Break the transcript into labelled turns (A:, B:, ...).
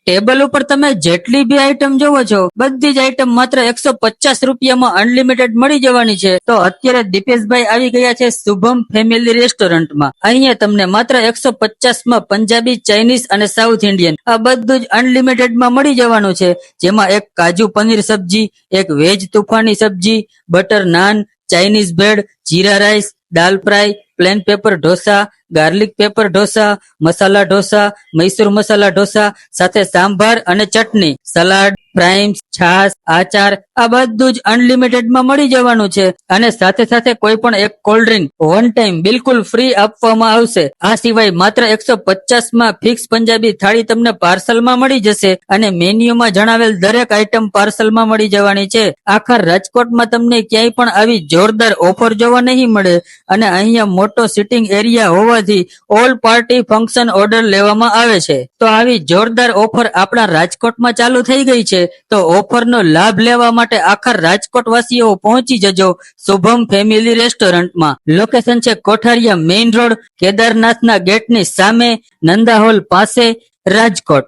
A: Table ઉપર તમે જેટલી બી આઈટમ જોવો છો બધી જ આઈટમ માત્ર 150 રૂપિયામાં અનલિમિટેડ મળી જવાની છે. તો અત્યારે દીપેશભાઈ આવી ગયા છે શુભમ ફેમિલી રેસ્ટોરન્ટમાં. અહીંયા તમને માત્ર 150 માં પંજાબી, ચાઇનીઝ અને સાઉથ ઇન્ડિયન આ બધું જ અનલિમિટેડ માં મળી જવાનું છે. જેમાં એક કાજુ પનીર સબ્જી, એક વેજ તુફાની સબ્જી, બટર નાન, ચાઇનીઝ બ્રેડ, જીરા રાઈસ, દાલ fry, plane paper dosa, garlic paper dosa, masala dosa, Mysore masala dosa સાથે સાંભાર અને ચટણી, સલાડ, ફ્રાઈમ્સ, છાશ, આચાર આ બધું જ અનલિમિટેડ માં મળી જવાનું છે. અને સાથે સાથે કોઈ પણ એક કોલ્ડ ડ્રિંક વન ટાઈમ બિલકુલ ફ્રી આપવામાં આવશે. આ સિવાય માત્ર 150 માં ફિક્સ પંજાબી થાળી તમને પાર્સલમાં મળી જશે અને મેન્યુમાં જણાવેલ દરેક આઈટમ પાર્સલમાં મળી જવાની છે. આખા રાજકોટમાં તમને ક્યાંય પણ આવી જોરદાર ઓફર જોવા નહીં મળે. અને અહીંયા મોટો સિટિંગ એરિયા હોવાથી ઓલ પાર્ટી ફંક્શન ઓર્ડર લેવામાં આવે છે. તો આવી જોરદાર ઓફર આપણા રાજકોટમાં ચાલુ થઈ ગઈ છે. તો ઓફરનો લાભ લેવા માટે આખા રાજકોટ વાસીઓ પહોંચી જજો શુભમ ફેમિલી રેસ્ટોરન્ટમાં. લોકેશન છે કોઠારિયા મેઇન રોડ, કેદારનાથના ગેટની સામે, નંદા હોલ પાસે, રાજકોટ.